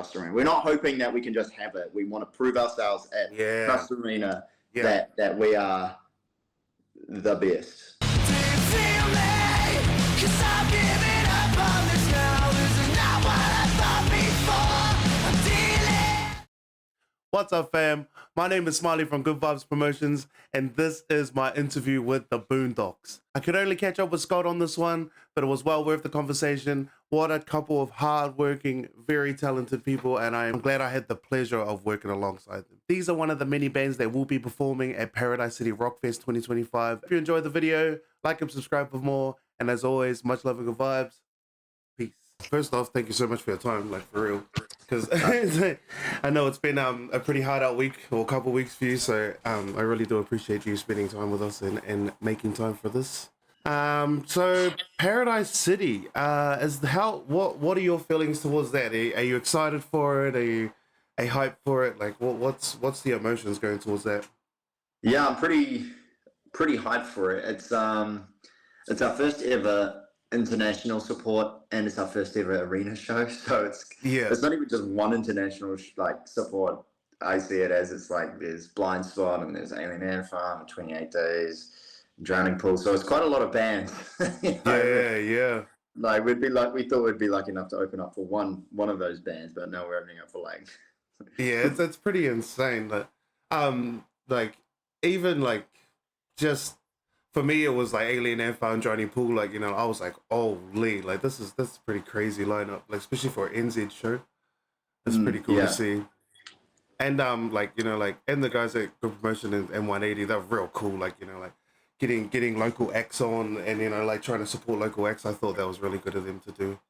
Trust Arena. We're not hoping that we can just have it. We want to prove ourselves at Trust Arena that we are the best. What's up, fam? My name is Smiley from GoodVibes Promotions, and this is my interview with the Boondocks. I could only catch up with Scott on this one, but it was well worth the conversation. What a couple of hard-working, very talented people, and I am glad I had the pleasure of working alongside them. These are one of the many bands that will be performing at Paradise City Rockfest 2025. If you enjoyed the video, like and subscribe for more, and as always, much love and good vibes. Peace. First off, thank you so much for your time, like for real. Because I know it's been a pretty hard out week or a couple weeks for you, so I really do appreciate you spending time with us and making time for this. So Paradise City, what are your feelings towards that? Are you excited for it? Are you hyped for it? Like what's the emotions going towards that? Yeah, I'm pretty hyped for it. It's our first ever international support, and it's our first ever arena show, so it's not even just one international support. I see it as it's like there's Blind Spot and there's Alien Air Farm, 28 Days, Drowning Pool, so it's quite a lot of bands. Yeah. Like we thought we'd be lucky enough to open up for one of those bands, but now we're opening up for like it's pretty insane. Like even like just for me, it was like Alien Air Farm, Drowning Pool. Like, you know, I was like, holy, like this is a pretty crazy lineup. Like, especially for an NZ show, it's pretty cool to see. And like, you know, like, and the guys at Good Promotion and 180, they're real cool. Like, you know, like getting local acts on, and you know, like trying to support local acts. I thought that was really good of them to do.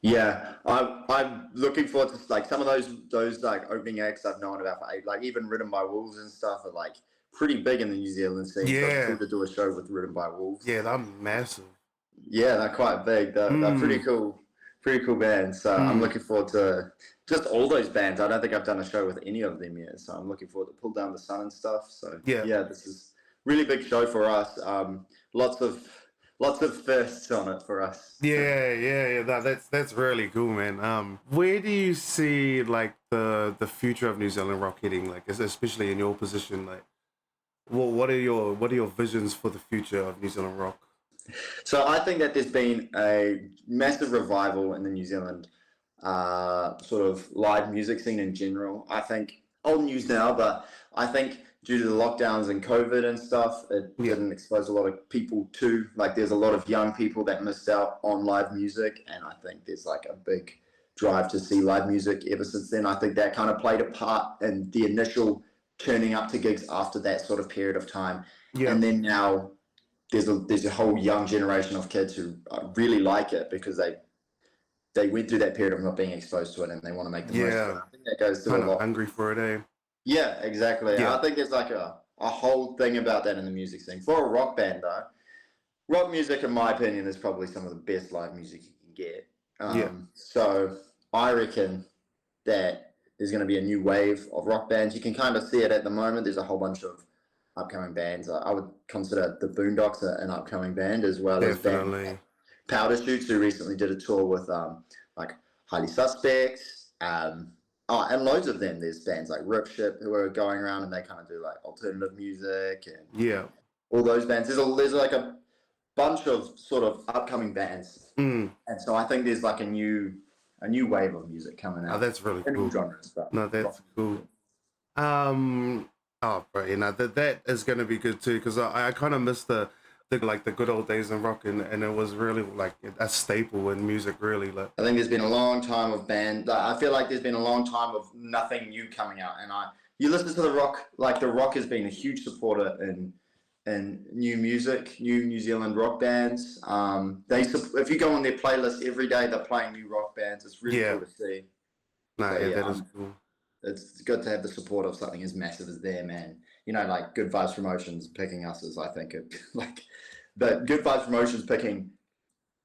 Yeah, I'm looking forward to like some of those like opening acts I've known about for like even Ridden by Wolves and stuff are like pretty big in the New Zealand scene. Yeah. So it's cool to do a show with Ridden by Wolves. Yeah, they're massive. Yeah, they're quite big. They're pretty cool bands. So I'm looking forward to just all those bands. I don't think I've done a show with any of them yet. So I'm looking forward to Pull Down the Sun and stuff. So yeah, this is really big show for us. Lots of firsts on it for us. Yeah. That's really cool, man. Where do you see like the future of New Zealand rock heading? Like, especially in your position, like, well, what are your visions for the future of New Zealand rock? So I think that there's been a massive revival in the New Zealand sort of live music scene in general. I think old news now, but I think due to the lockdowns and COVID and stuff, it didn't expose a lot of people to, like, there's a lot of young people that missed out on live music, and I think there's like a big drive to see live music ever since then. I think that kind of played a part in the initial turning up to gigs after that sort of period of time. And then now there's a whole young generation of kids who really like it because they went through that period of not being exposed to it and they want to make the most of it. I think that goes to a lot. Hungry for it, eh? Yeah, exactly. I think there's like a whole thing about that in the music scene. For a rock band though, rock music in my opinion is probably some of the best live music you can get. So I reckon that there's going to be a new wave of rock bands. You can kind of see it at the moment. There's a whole bunch of upcoming bands. I would consider the Boondocks an upcoming band, as well as Powder Shoots, who recently did a tour with like Highly Suspects, and loads of them. There's bands like Ripship who are going around and they kind of do like alternative music and all those bands. There's like a bunch of sort of upcoming bands, and so I think there's like a new wave of music coming out. Oh, that's really cool. Genres, no, that's cool. Oh, bro, you know, that is going to be good too, because I kind of miss the good old days in rock, and it was really like a staple in music, really. Like, I think there's been a long time of I feel like there's been a long time of nothing new coming out, and you listen to the rock, like the rock has been a huge supporter in new music, new New Zealand rock bands. If you go on their playlist every day, they're playing new rock bands. It's really cool to see. That is cool. It's good to have the support of something as massive as them, man. You know, like Good Vibes Promotions picking us is, I think, but Good Vibes Promotions picking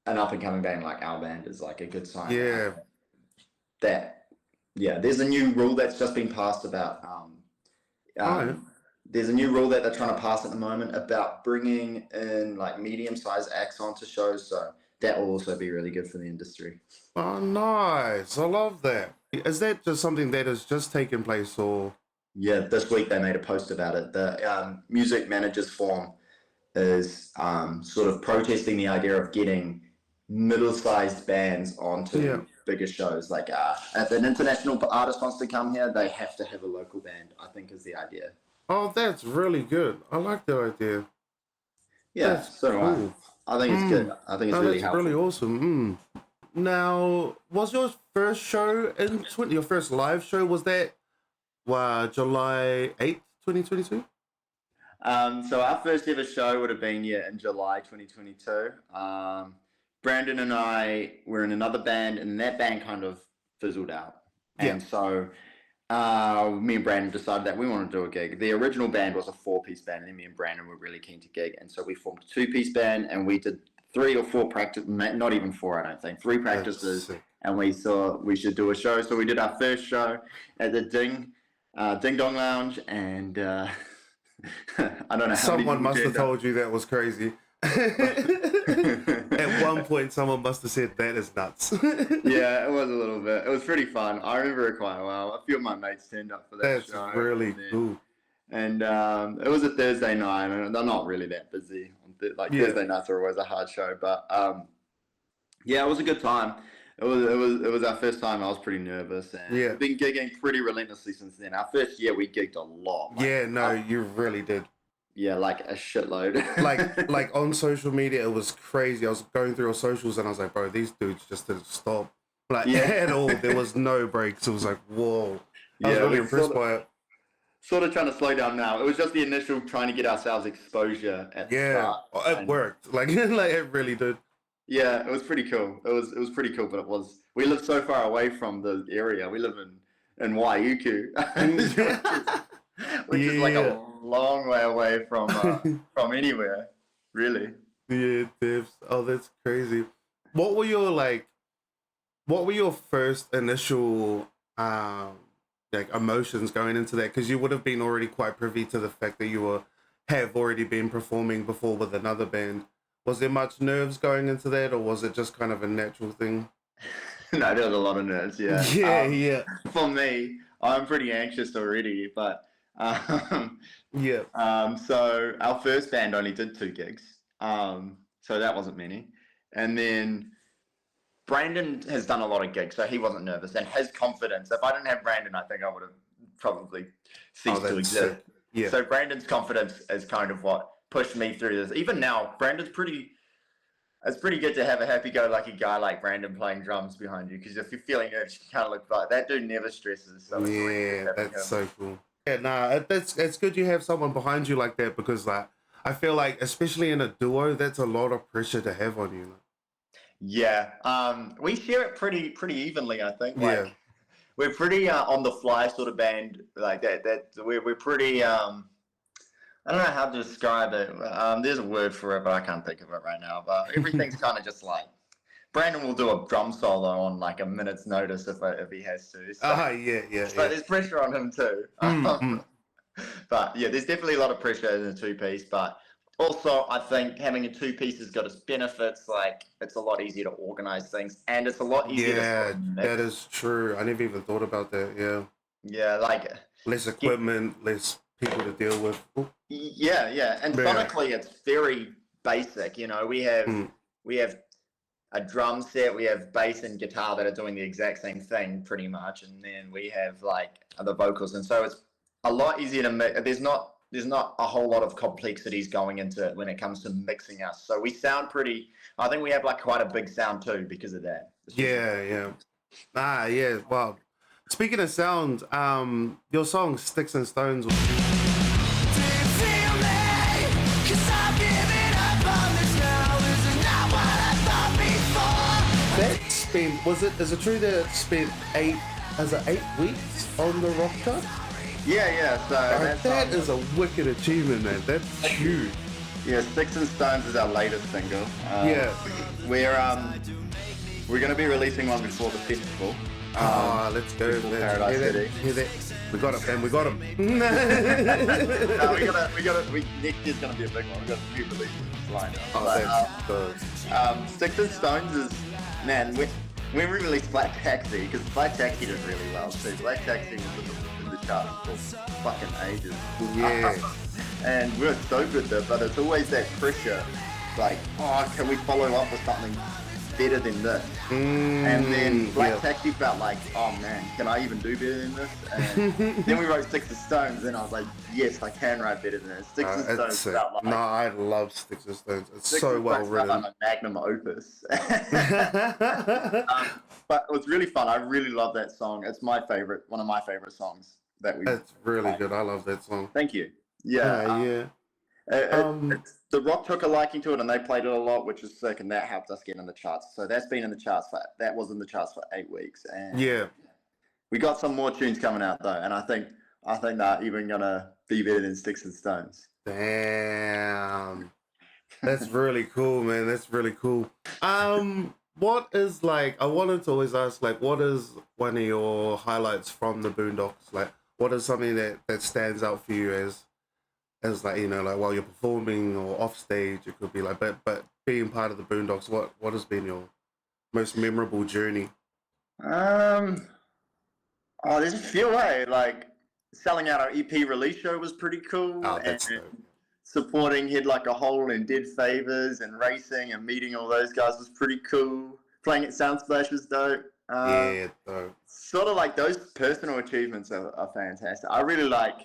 an up and coming band like our band is like a good sign. There's a new rule that's just been passed about. There's a new rule that they're trying to pass at the moment about bringing in like medium-sized acts onto shows. So that will also be really good for the industry. Oh, nice. I love that. Is that just something that has just taken place, or? Yeah, this week they made a post about it. The Music Managers Forum is sort of protesting the idea of getting middle-sized bands onto bigger shows. Like if an international artist wants to come here, they have to have a local band, I think is the idea. Oh, that's really good. I like that idea. Yeah, that's so cool. I think it's good. I think it's really helpful. Really awesome. Now, was your first show your first live show, was that July 8th, 2022? So our first ever show would have been in July 2022. Branden and I were in another band, and that band kind of fizzled out. And so me and Branden decided that we wanted to do a gig. The original band was a 4-piece band, and then me and Branden were really keen to gig. And so we formed a 2-piece band, and we did 3 or 4 practices, not even 4, I don't think, 3 practices. And we thought we should do a show. So we did our first show at the Ding Dong Lounge, and I don't know how someone must have told you that was crazy. At one point, someone must have said, that is nuts. Yeah, it was a little bit. It was pretty fun. I remember it quite well. A few of my mates turned up for that show. That's really cool. And it was a Thursday night, and they're not really that busy. Thursday nights are always a hard show, but yeah, it was a good time. It was our first time. I was pretty nervous, and we've been gigging pretty relentlessly since then. Our first year, we gigged a lot. You really did. Yeah, like a shitload. like on social media, it was crazy. I was going through your socials, and I was like, bro, these dudes just didn't stop. At all. There was no breaks. It was like, whoa. I was really impressed by it. Sort of trying to slow down now. It was just the initial trying to get ourselves exposure at the start. It worked. Like it really did. Yeah, it was pretty cool. It was pretty cool, but we live so far away from the area. We live in Waiuku, which is like a long way away from anywhere, really. Yeah, Devs. Oh, that's crazy. What were your first initial emotions going into that? Because you would have been already quite privy to the fact that you have already been performing before with another band. Was there much nerves going into that, or was it just kind of a natural thing? No, there was a lot of nerves, yeah. Yeah. For me, I'm pretty anxious already, but so our first band only did 2 gigs, so that wasn't many. And then Branden has done a lot of gigs, so he wasn't nervous, and his confidence, if I didn't have Branden, I think I would have probably ceased to exist. Yeah. So Branden's confidence is kind of what pushed me through this. Even now, it's pretty good to have a happy-go-lucky guy like Branden playing drums behind you, because if you're feeling nervous, you can't look like that dude never stresses. So that's so cool. Yeah, it's good you have someone behind you like that, because I feel like, especially in a duo, that's a lot of pressure to have on you. Yeah, we share it pretty evenly, I think. We're pretty on the fly sort of band like that. We're pretty I don't know how to describe it. There's a word for it, but I can't think of it right now. But everything's kind of just like, Branden will do a drum solo on like a minute's notice if he has to. So, So there's pressure on him too. But yeah, there's definitely a lot of pressure in a 2-piece. But also, I think having a 2-piece has got its benefits. Like, it's a lot easier to organize things, and it's a lot easier to mix. That is true. I never even thought about that. Yeah, like less equipment, less people to deal with. Yeah, and sonically it's very basic. You know, we have a drum set, we have bass and guitar that are doing the exact same thing pretty much, and then we have like the vocals, and so it's a lot easier to mix. There's not a whole lot of complexities going into it when it comes to mixing us. So we sound pretty. I think we have like quite a big sound too because of that. Yeah. Well, speaking of sound, your song "Sticks and Stones." Is it true that it spent 8 weeks on the rock chart? Yeah. So that is a wicked achievement, man. That's huge. Yeah, Sticks and Stones is our latest single. We're going to be releasing one before the festival. Let's go. Paradise City. Hear that? We got it, fam. We got him. Next year's gonna be a big one. We got a few releases lined up. Sticks and Stones is, man. When we released Black Taxi, because Black Taxi did really well too. Black Taxi was in the charts for fucking ages. Yeah. And we're so good there, but it's always that pressure. Like, oh, can we follow up with something better than this? And then Black Taxi felt like, oh man, can I even do better than this? And then we wrote Sticks and Stones, and I was like, yes, I can write better than this. Sticks and Stones felt like... No, I love Sticks and Stones. It's so well written. Like a magnum opus. But it was really fun. I really love that song. It's my favorite, one of my favorite songs that we... It's really good. I love that song. Thank you. Yeah. The Rock took a liking to it, and they played it a lot, which is sick, and that helped us get in the charts. So that was in the charts for 8 weeks, and we got some more tunes coming out though, and I think they're even gonna be better than Sticks and Stones. Damn, that's really cool, man. That's really cool. What is, like, I wanted to always ask, like, what is one of your highlights from the Boondocks? Like, what is something that stands out for you as like, you know, like while you're performing or off stage? It could be like, but being part of the Boondocks, what has been your most memorable journey? There's a few like selling out our EP release show was pretty cool. Oh, that's and supporting Head Like a Hole and Did Favors and racing and meeting all those guys was pretty cool. Playing at Soundsplash was dope. Dope. Sort of like those personal achievements are fantastic. I really like...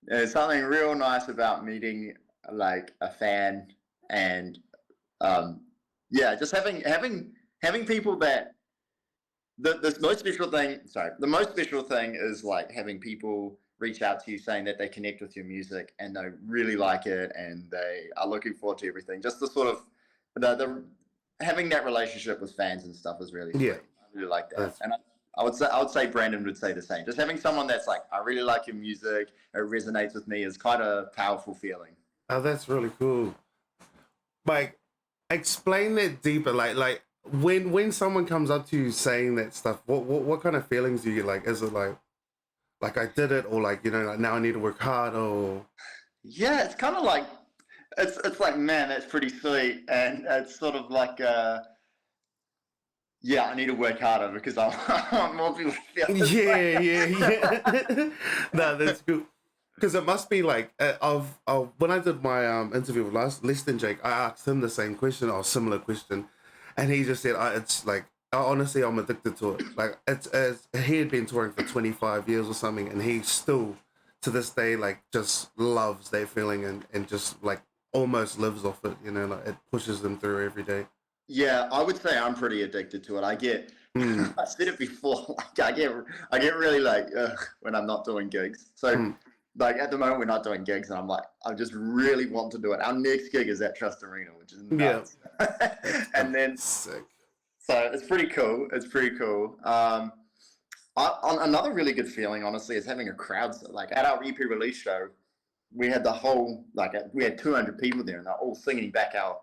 There's something real nice about meeting like a fan and just having people that the most special thing is like having people reach out to you saying that they connect with your music and they really like it and they are looking forward to everything. Just the sort of the having that relationship with fans and stuff is really sweet. I really like that. And I would say Branden would say the same. Just having someone that's like, I really like your music, it resonates with me, is quite a powerful feeling. Oh, that's really cool. Like, explain that deeper. Like when someone comes up to you saying that stuff, what kind of feelings do you get? Like, is it like I did it, or like, you know, like now I need to work hard, or? Yeah, it's kind of like it's like, man, that's pretty sweet, and it's sort of like yeah, I need to work harder because I want more people to feel this way. Yeah. No, that's good. Because it must be like, when I did my interview with Less Than Jake, I asked him the same question or similar question, and he just said, it's like, honestly, I'm addicted to it. Like, he had been touring for 25 years or something, and he still, to this day, like, just loves that feeling and just, like, almost lives off it, you know, like, it pushes him through every day. Yeah, I would say I'm pretty addicted to it. I get, I said it before, like, I get really like, when I'm not doing gigs. So, like, at the moment we're not doing gigs, and I'm like, I just really want to do it. Our next gig is at Trust Arena, which is nuts. And then, sick. So it's pretty cool. It's pretty cool. Another really good feeling, honestly, is having a crowd. Like, at our EP release show, we had we had 200 people there, and they're all singing back our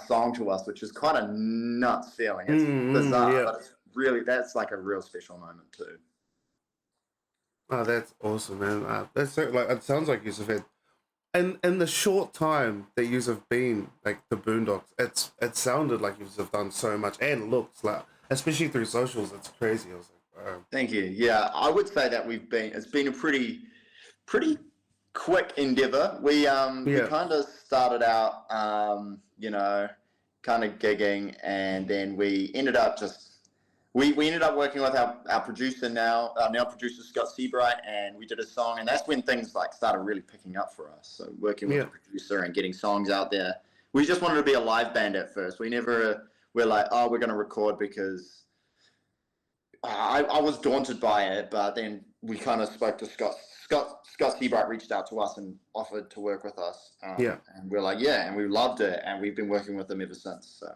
song to us, which is quite a nuts feeling. It's bizarre, but it's really, that's like a real special moment too. Oh, that's awesome, man. That's so, like, it sounds like you've had, and in the short time that you've been like the Boondocks, it sounded like you've done so much, and looks like, especially through socials, it's crazy. I was like, wow. Thank you. Yeah, I would say that it's been a pretty quick endeavor. We kind of started out, you know, kind of gigging, and then we ended up we ended up working with our producer now producer Scott Seabright, and we did a song, and that's when things like started really picking up for us. So working with the producer and getting songs out there. We just wanted to be a live band at first. We're like, oh, we're going to record, because I was daunted by it, but then we kind of spoke to Scott Seabright reached out to us and offered to work with us. And we're like, yeah, and we loved it, and we've been working with them ever since. So.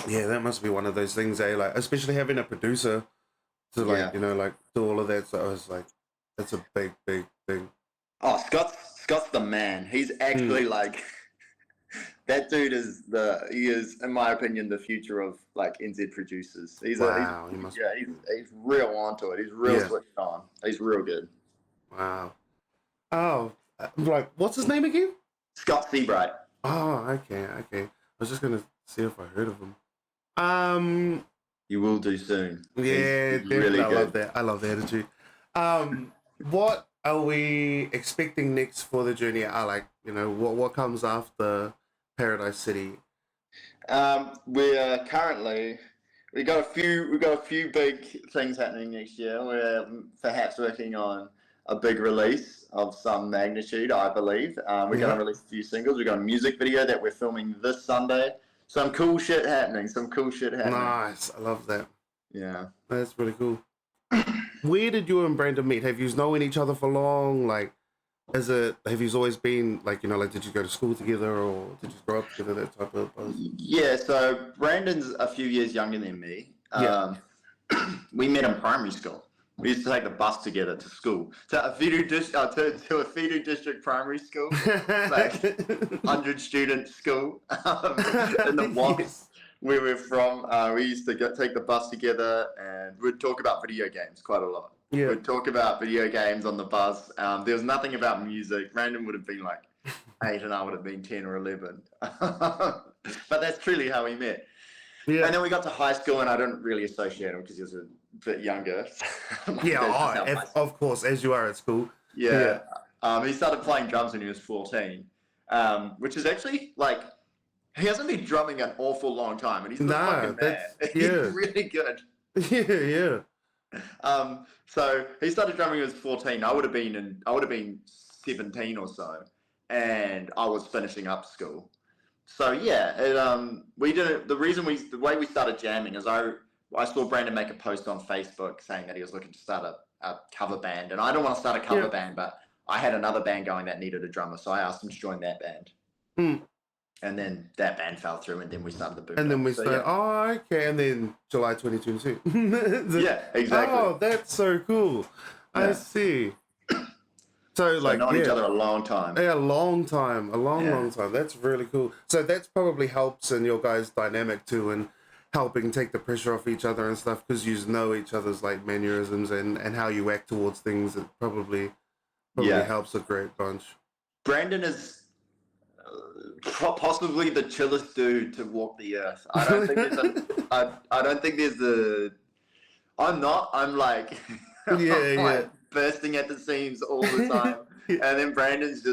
Yeah, that must be one of those things, like, especially having a producer to, like, you know, like, do all of that. So I was like, that's a big thing. Oh, Scott's the man. He's actually like, that dude he is, in my opinion, the future of like NZ producers. He's he's real onto it. He's real switched on. He's real good. Wow. Oh, like, what's his name again? Scott Seabright. Oh, okay. I was just gonna see if I heard of him. You will do soon. Yeah, he's definitely. Really I love the attitude. What are we expecting next for the journey? What comes after Paradise City? We're currently we got a few big things happening next year. We're perhaps working on a big release of some magnitude, I believe. We're going to release a few singles. We've got a music video that we're filming this Sunday. Some cool shit happening. Nice. I love that. Yeah. That's really cool. Where did you and Branden meet? Have you known each other for long? Like, have you always been, like, did you go to school together or did you grow up together, that type of buzz? Yeah, so Branden's a few years younger than me. We met in primary school. We used to take the bus together to school, to a feeder district primary school, like 100-student school in the Watts, where we're from. We used to take the bus together, and we'd talk about video games quite a lot. Yeah. We'd talk about video games on the bus. There was nothing about music. Branden would have been like 8, and I would have been 10 or 11. But that's truly how we met. Yeah. And then we got to high school, and I didn't really associate him because he was a bit younger. Of course, as you are at school. Yeah. He started playing drums when he was 14, which is actually, like, he hasn't been drumming an awful long time, and he's fucking mad. He's really good. Yeah. So he started drumming when he was 14. I would have been 17 or so, and I was finishing up school. So yeah, we didn't. The way we started jamming is I saw Branden make a post on Facebook saying that he was looking to start a cover band, and I don't want to start a cover band, but I had another band going that needed a drummer, so I asked him to join that band. And then that band fell through, and then we started the Boondocks. And then we started. Oh, okay. And then July 2022. Yeah, exactly. Oh, that's so cool. Yeah. I see. So like, known each other a long time. Yeah, a long time. That's really cool. So that's probably helps in your guys' dynamic too, and helping take the pressure off each other and stuff, because you know each other's like mannerisms and how you act towards things. It probably helps a great bunch. Branden is possibly the chillest dude to walk the earth. I don't think there's I'm like bursting at the seams all the time. And then Branden's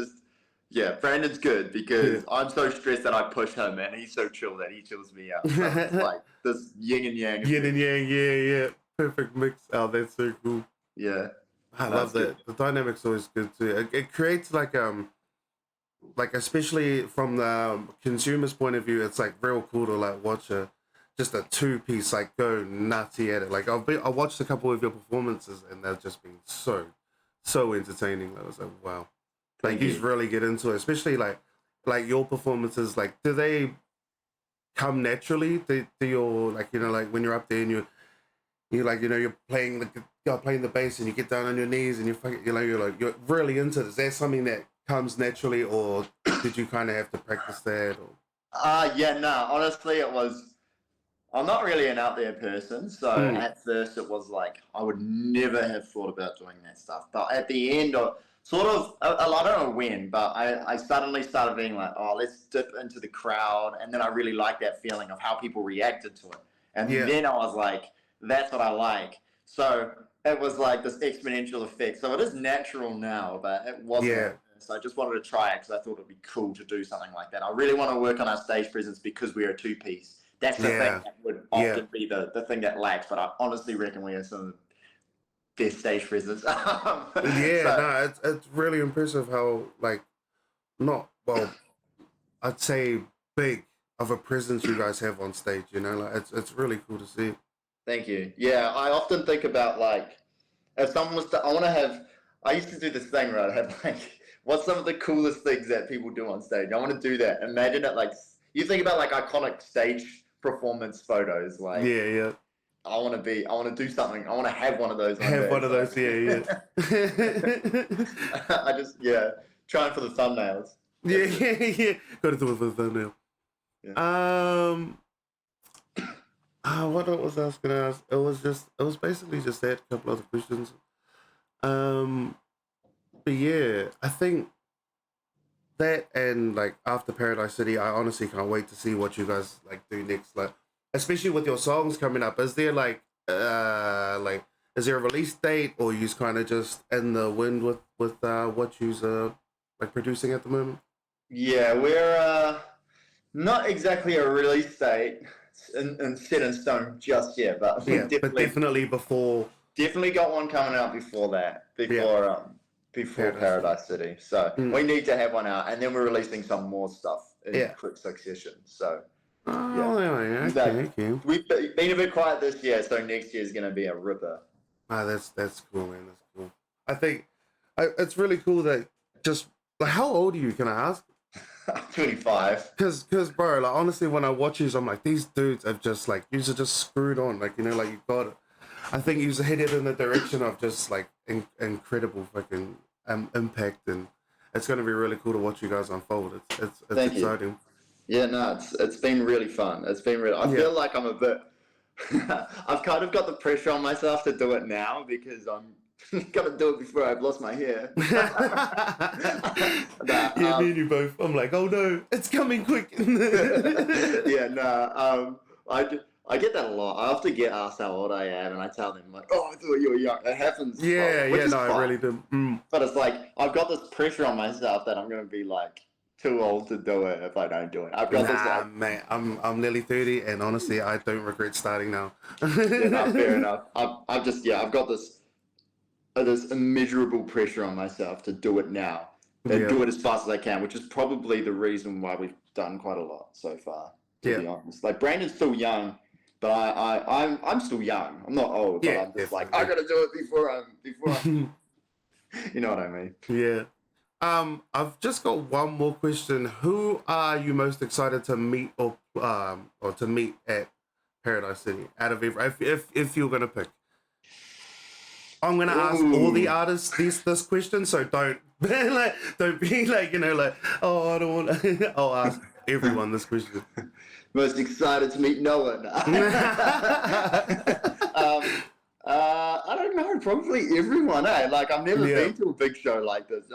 Branden's good because I'm so stressed that I push him, and he's so chill that he chills me out. So it's like this yin and yang. Yin and yang, yeah. Perfect mix. Oh, that's so cool. Yeah. I love that. The dynamic's always good too. It creates like especially from the consumer's point of view, it's like real cool to like watch just a two-piece like go nutty at it. Like I watched a couple of your performances, and they've just been so entertaining. I was like, wow, like you really get into it, especially like your performances. Like, do they come naturally to your, like, like when you're up there and you like, you're playing the bass and you get down on your knees and you're really into it. Is that something that comes naturally, or did you kind of have to practice that? Or? Honestly, I'm not really an out there person, so at first it was like I would never have thought about doing that stuff. But at the end, I don't know when, but I suddenly started being like, oh, let's dip into the crowd, and then I really liked that feeling of how people reacted to it, and then I was like, that's what I like. So it was like this exponential effect. So it is natural now, but it wasn't. Yeah. So I just wanted to try it because I thought it'd be cool to do something like that. I really want to work on our stage presence because we're a two-piece. That's the thing that would often be the thing that lacks, but I honestly reckon we have some of the best stage presence. It's really impressive how, like, I'd say big of a presence you guys have on stage, like it's really cool to see. Thank you. Yeah, I often think about, like, if someone was to, I used to do this thing where I'd have, like, what's some of the coolest things that people do on stage? I want to do that. Imagine it, like, you think about, like, iconic stage performance photos, like, I want to do something. I want to have one of those. One of those, I just, trying for the thumbnails. Yeah. Got to do it for the thumbnail. What was I gonna ask? It was basically just that, a couple other questions. But yeah, I think that, and like after Paradise City, I honestly can't wait to see what you guys like do next. Like, especially with your songs coming up, is there is there a release date, or you kind of just in the wind with what you're like producing at the moment? Yeah, we're not exactly a release date and set in stone just yet, but we definitely before. Definitely got one coming out before that, before Paradise City. So we need to have one out, and then we're releasing some more stuff in quick succession. So okay. We've been a bit quiet this year, so next year is going to be a ripper. That's cool, man. That's cool. I think it's really cool that just like, how old are you? Can I ask? 25. Cause bro, like honestly, when I watch you, I'm like, these dudes have just like, you are just screwed on, like, you know, like you got it. I think you're headed in the direction of just like incredible fucking impact, and it's gonna be really cool to watch you guys unfold. It's exciting. Yeah, no, it's been really fun. It's been really. I feel like I'm a bit. I've kind of got the pressure on myself to do it now because I'm gotta do it before I've lost my hair. Me and you both. I'm like, oh no, it's coming quick. I get that a lot. I often get asked how old I am, and I tell them like, "Oh, I thought you were young." It happens. I really do. But it's like I've got this pressure on myself that I'm gonna be like too old to do it if I don't do it. I've got this like, mate, I'm nearly 30, and honestly, I don't regret starting now. Fair enough. I've got this immeasurable pressure on myself to do it now and do it as fast as I can, which is probably the reason why we've done quite a lot so far. To be honest, like Branden's still young. But I'm still young. I'm not old, but I'm just like, I gotta do it before I'm you know what I mean? Yeah. I've just got one more question. Who are you most excited to meet or to meet at Paradise City? Out of if you're gonna pick. I'm gonna ask all the artists this question, so don't don't be like, you know, like, oh, I don't want I'll ask everyone this question. Most excited to meet Noah. I don't know, probably everyone, eh? Like, I've never been to a big show like this.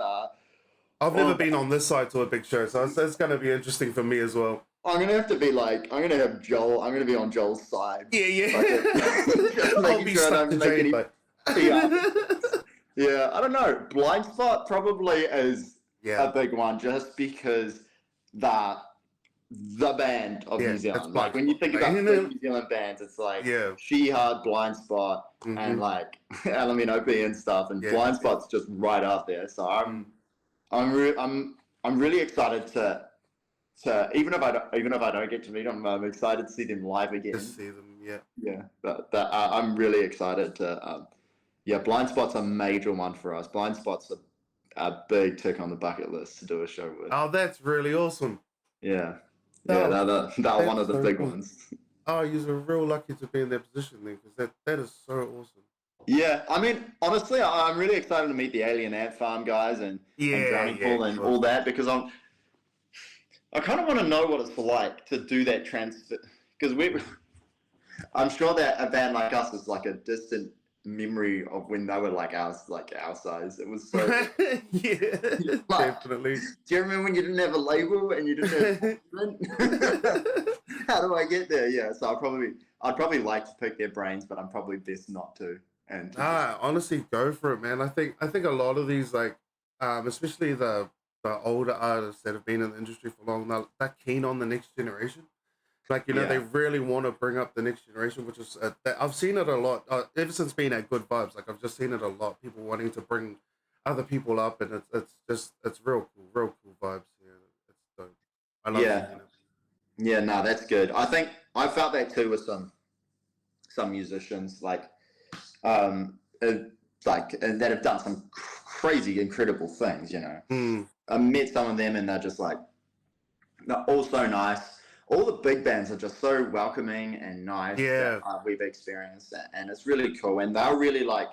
I've never been on this side to a big show, so it's going to be interesting for me as well. I'm going to have to be like, I'm going to have Joel, I'm going to be on Joel's side. Yeah. Just making sure I don't make any... Yeah, I don't know. Blind Spot probably is a big one, just because the band of New Zealand. Like when you think about big New Zealand bands, it's like She Hard, Blind Spot, and like LMNOP and stuff. And Blind Spot's just right up there. So I'm really excited to even if I don't get to meet them, I'm excited to see them live again. Just see them, But I'm really excited to. Blind Spot's a major one for us. Blind Spot's a big tick on the bucket list to do a show with. Oh, that's really awesome. Yeah. They're one of the big ones. Oh, you're real lucky to be in that position then, because that is so awesome. Yeah, I mean, honestly, I'm really excited to meet the Alien Ant Farm guys and Drowning Pool and all that, because I kind of want to know what it's like to do that transfer, because I'm sure that a band like us is like a distant memory of when they were like our size. It was so definitely. Do you remember when you didn't have a label and you didn't have how do I get there? Yeah, so I'd probably like to pick their brains, but I'm probably best not to. And honestly, go for it, man. I think a lot of these, like especially the older artists that have been in the industry for long, they're keen on the next generation. Like, you know, they really want to bring up the next generation, which is, I've seen it a lot, ever since being at GoodVibes. Like, I've just seen it a lot, people wanting to bring other people up, and it's real cool vibes. Yeah, it's dope. I love it. You know? Yeah, no, that's good. I think I felt that too with some musicians, and that have done some crazy, incredible things, you know. I met some of them, and they're just like, they're all so nice. All the big bands are just so welcoming and nice that we've experienced, and it's really cool. And they're really like,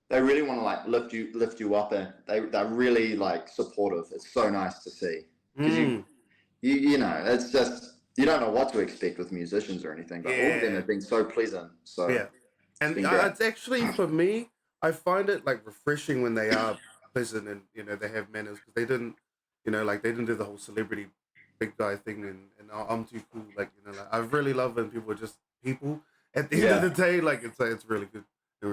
they really want to like lift you up, and they're really like supportive. It's so nice to see, because you know, it's just, you don't know what to expect with musicians or anything, but all of them have been so pleasant. So yeah, and it's actually, for me, I find it like refreshing when they are pleasant and, you know, they have manners, because they didn't, you know, like they didn't do the whole celebrity big guy thing and I'm too cool. Like, you know, like I really love when people are just people at the end of the day. Like it's really good.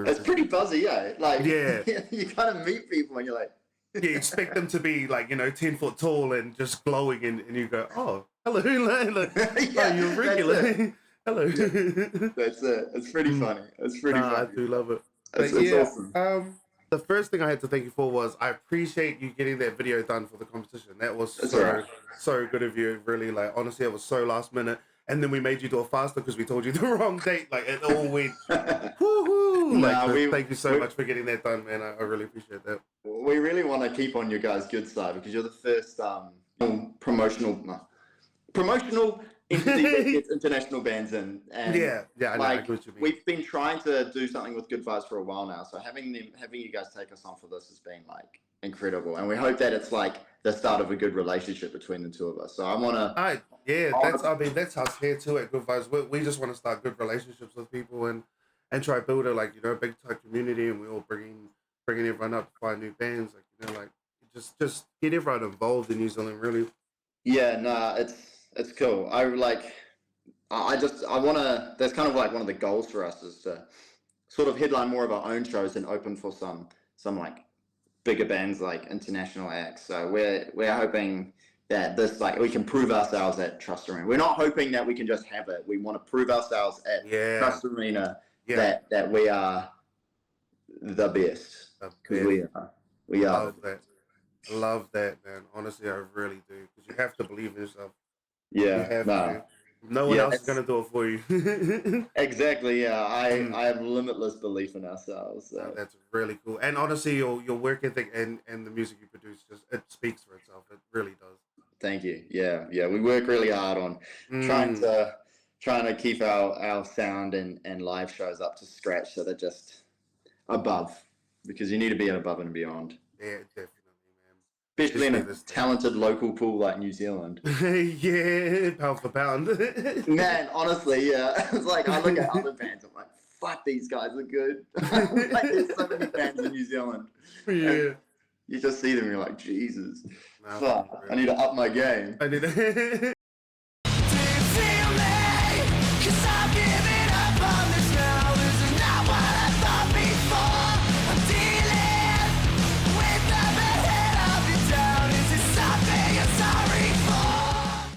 It's pretty buzzy, yeah. Like, yeah, you kind of meet people and you're like, yeah, you expect them to be like, you know, 10 foot tall and just glowing, and you go, oh, hello, like, yeah, oh, you're regular. Hello. That's it. It's pretty funny. It's pretty funny. I do love it. It's But yeah, awesome. the first thing I had to thank you for was I appreciate you getting that video done for the competition. That was so good of you. Really, like, honestly, it was so last minute. And then we made you do it faster because we told you the wrong date. Like, it all went, woohoo! Like, thank you so much for getting that done, man. I really appreciate that. We really want to keep on your guys' good side, because you're the first promotional entity that gets international bands in. And yeah, I know, like, I get what you mean. we've been trying to do something with Good Vibes for a while now. So having you guys take us on for this has been like incredible, and we hope that it's like the start of a good relationship between the two of us. So I want to. That's us here too at Good Vibes. We just want to start good relationships with people and try to build a, like, you know, big tight community, and we all bringing everyone up to find new bands, like, you know, like just get everyone involved in New Zealand, really. Yeah, nah, it's cool. I want to. That's kind of like one of the goals for us, is to sort of headline more of our own shows and open for some like bigger bands, like international acts. So we're hoping that this, like, we can prove ourselves at Trust Arena. We're not hoping that we can just have it. We want to prove ourselves at Trust Arena that we are the best. We are. Love that, man. Honestly, I really do, because you have to believe in yourself. Yeah, you have to. No one else is gonna do it for you. Exactly. Yeah, I have limitless belief in ourselves. So. That's really cool. And honestly, your work ethic and the music you produce, it speaks for itself. It really does. Thank you. Yeah. We work really hard on trying to keep our sound and live shows up to scratch, so they're just above, because you need to be above and beyond. Yeah, definitely. Especially in a talented local pool like New Zealand. Yeah, pound for pound. Man, honestly, yeah. It's like, I look at other bands, I'm like, fuck, these guys are good. Like, there's so many bands in New Zealand. Yeah. And you just see them and you're like, Jesus, fuck, I need to up my game.